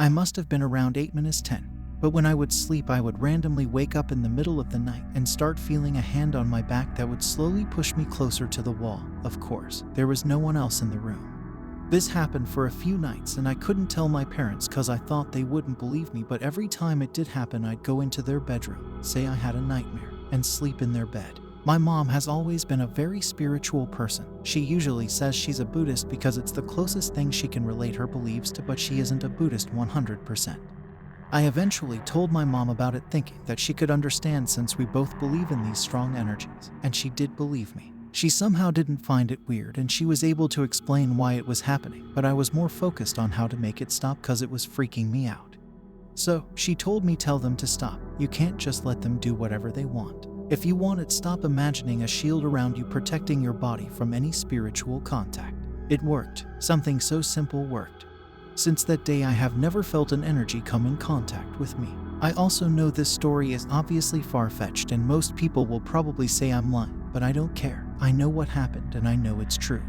I must have been around 8 minutes 10. But when I would sleep, I would randomly wake up in the middle of the night and start feeling a hand on my back that would slowly push me closer to the wall. Of course, there was no one else in the room. This happened for a few nights and I couldn't tell my parents cause I thought they wouldn't believe me, but every time it did happen, I'd go into their bedroom, say I had a nightmare, and sleep in their bed. My mom has always been a very spiritual person. She usually says she's a Buddhist because it's the closest thing she can relate her beliefs to, but she isn't a Buddhist 100%. I eventually told my mom about it, thinking that she could understand since we both believe in these strong energies, and she did believe me. She somehow didn't find it weird and she was able to explain why it was happening, but I was more focused on how to make it stop cause it was freaking me out. So, she told me, tell them to stop. You can't just let them do whatever they want. If you want it, stop imagining a shield around you protecting your body from any spiritual contact. It worked. Something so simple worked. Since that day, I have never felt an energy come in contact with me. I also know this story is obviously far-fetched and most people will probably say I'm lying, but I don't care. I know what happened and I know it's true.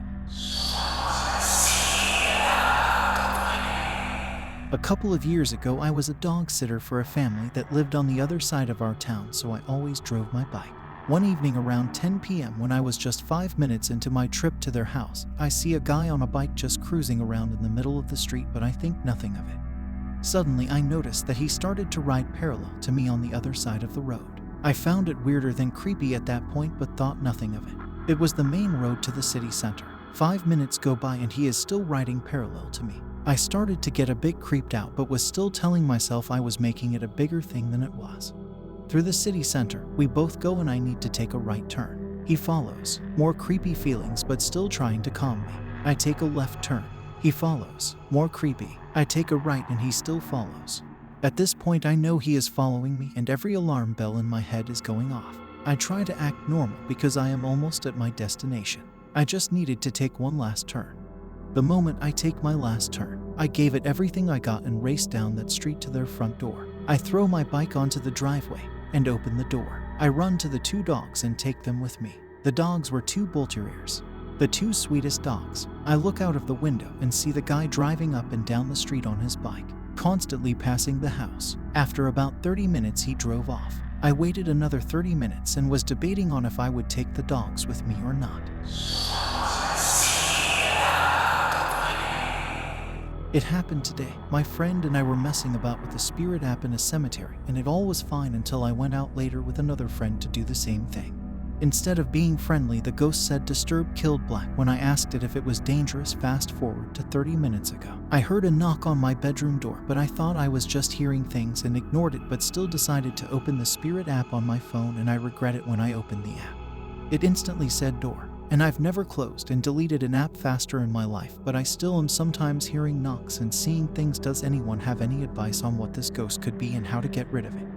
A couple of years ago, I was a dog sitter for a family that lived on the other side of our town, so I always drove my bike. One evening around 10 p.m. when I was just 5 minutes into my trip to their house, I see a guy on a bike just cruising around in the middle of the street, but I think nothing of it. Suddenly, I noticed that he started to ride parallel to me on the other side of the road. I found it weirder than creepy at that point, but thought nothing of it. It was the main road to the city center. 5 minutes go by and he is still riding parallel to me. I started to get a bit creeped out, but was still telling myself I was making it a bigger thing than it was. Through the city center, we both go and I need to take a right turn. He follows, more creepy feelings but still trying to calm me. I take a left turn. He follows, more creepy. I take a right and he still follows. At this point, I know he is following me and every alarm bell in my head is going off. I try to act normal because I am almost at my destination. I just needed to take one last turn. The moment I take my last turn, I gave it everything I got and raced down that street to their front door. I throw my bike onto the driveway and open the door. I run to the 2 dogs and take them with me. The dogs were 2 bull terriers, the 2 sweetest dogs. I look out of the window and see the guy driving up and down the street on his bike, constantly passing the house. After about 30 minutes, he drove off. I waited another 30 minutes and was debating on if I would take the dogs with me or not. It happened today. My friend and I were messing about with the spirit app in a cemetery, and it all was fine until I went out later with another friend to do the same thing. Instead of being friendly, the ghost said disturb killed black. When I asked it if it was dangerous, fast forward to 30 minutes ago. I heard a knock on my bedroom door, but I thought I was just hearing things and ignored it, but still decided to open the spirit app on my phone, and I regret it when I opened the app. It instantly said door. And I've never closed and deleted an app faster in my life, but I still am sometimes hearing knocks and seeing things. Does anyone have any advice on what this ghost could be and how to get rid of it?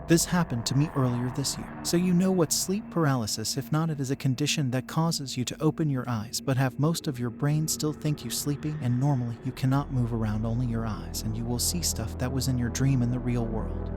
This happened to me earlier this year. So you know what sleep paralysis, if not, it is a condition that causes you to open your eyes but have most of your brain still think you sleeping, and normally you cannot move around, only your eyes, and you will see stuff that was in your dream in the real world.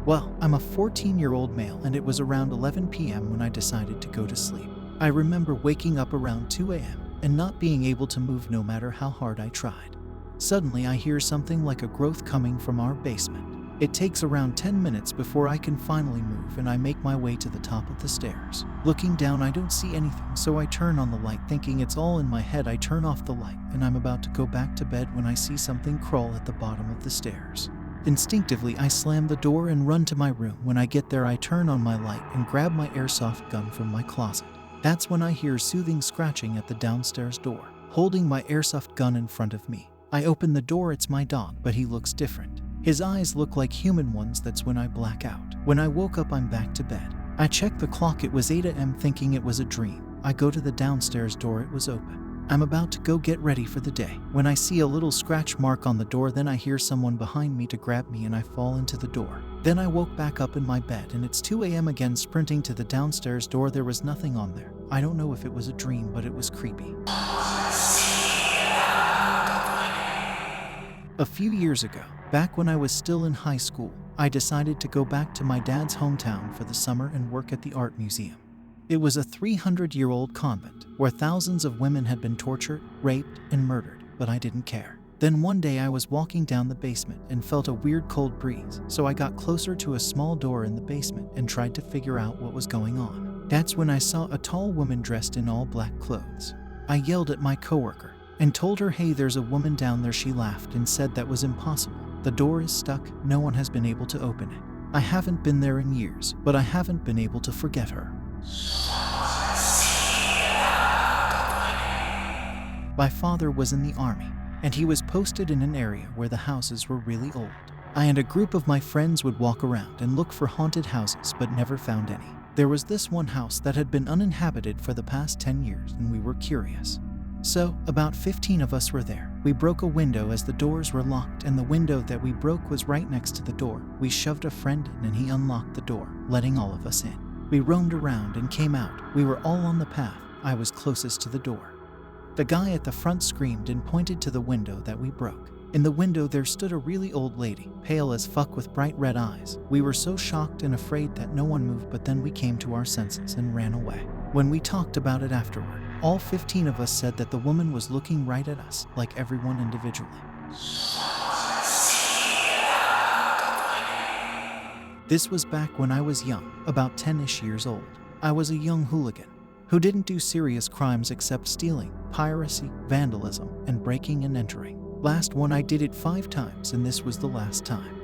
Well, I'm a 14-year-old male and it was around 11 p.m. when I decided to go to sleep. I remember waking up around 2 a.m. and not being able to move no matter how hard I tried. Suddenly I hear something like a growth coming from our basement. It takes around 10 minutes before I can finally move, and I make my way to the top of the stairs. Looking down, I don't see anything, so I turn on the light thinking it's all in my head. I turn off the light and I'm about to go back to bed when I see something crawl at the bottom of the stairs. Instinctively, I slam the door and run to my room. When I get there, I turn on my light and grab my airsoft gun from my closet. That's when I hear soothing scratching at the downstairs door, holding my airsoft gun in front of me. I open the door. It's my dog, but he looks different. His eyes look like human ones. That's when I black out. When I woke up, I'm back to bed. I checked the clock. It was 8 a.m. thinking it was a dream. I go to the downstairs door. It was open. I'm about to go get ready for the day when I see a little scratch mark on the door. Then I hear someone behind me to grab me and I fall into the door. Then I woke back up in my bed and it's 2 a.m. again, sprinting to the downstairs door. There was nothing on there. I don't know if it was a dream, but it was creepy. A few years ago, back when I was still in high school, I decided to go back to my dad's hometown for the summer and work at the art museum. It was a 300-year-old convent where thousands of women had been tortured, raped, and murdered, but I didn't care. Then one day I was walking down the basement and felt a weird cold breeze, so I got closer to a small door in the basement and tried to figure out what was going on. That's when I saw a tall woman dressed in all black clothes. I yelled at my coworker and told her, "Hey, there's a woman down there." She laughed and said that was impossible. The door is stuck, no one has been able to open it. I haven't been there in years, but I haven't been able to forget her. My father was in the army, and he was posted in an area where the houses were really old. I and a group of my friends would walk around and look for haunted houses but never found any. There was this one house that had been uninhabited for the past 10 years and we were curious. So, about 15 of us were there. We broke a window as the doors were locked, and the window that we broke was right next to the door. We shoved a friend in and he unlocked the door, letting all of us in. We roamed around and came out. We were all on the path. I was closest to the door. The guy at the front screamed and pointed to the window that we broke. In the window there stood a really old lady, pale as fuck with bright red eyes. We were so shocked and afraid that no one moved, but then we came to our senses and ran away. When we talked about it afterward, all 15 of us said that the woman was looking right at us, like everyone individually. This was back when I was young, about 10-ish years old. I was a young hooligan who didn't do serious crimes except stealing, piracy, vandalism, and breaking and entering. Last one I did it 5 times, and this was the last time.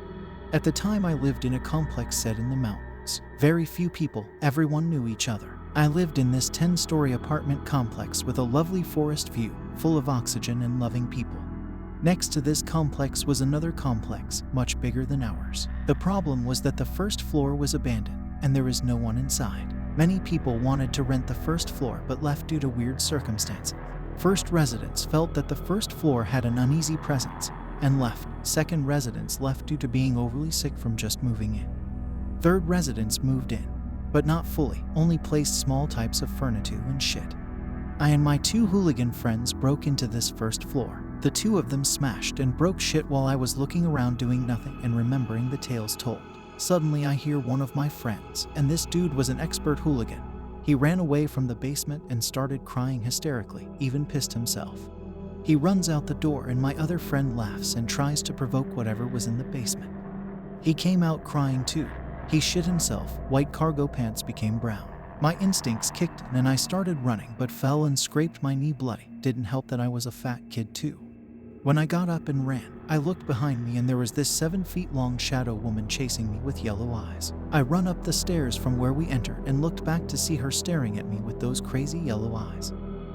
At the time I lived in a complex set in the mountains. Very few people, everyone knew each other. I lived in this 10-story apartment complex with a lovely forest view, full of oxygen and loving people. Next to this complex was another complex, much bigger than ours. The problem was that the first floor was abandoned, and there was no one inside. Many people wanted to rent the first floor but left due to weird circumstances. First residents felt that the first floor had an uneasy presence and left. Second residents left due to being overly sick from just moving in. Third residents moved in, but not fully, only placed small types of furniture and shit. I and my 2 hooligan friends broke into this first floor. The 2 of them smashed and broke shit while I was looking around doing nothing and remembering the tales told. Suddenly I hear one of my friends, and this dude was an expert hooligan. He ran away from the basement and started crying hysterically, even pissed himself. He runs out the door and my other friend laughs and tries to provoke whatever was in the basement. He came out crying too. He shit himself, white cargo pants became brown. My instincts kicked in and I started running but fell and scraped my knee bloody. Didn't help that I was a fat kid too. When I got up and ran, I looked behind me and there was this 7 feet long shadow woman chasing me with yellow eyes. I run up the stairs from where we entered and looked back to see her staring at me with those crazy yellow eyes.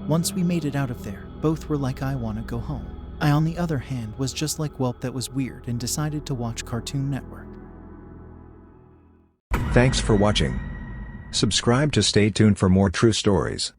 Once we made it out of there, both were like, "I want to go home." I, on the other hand, was just like, "Welp, that was weird," and decided to watch Cartoon Network. Thanks for watching. Subscribe to stay tuned for more true stories.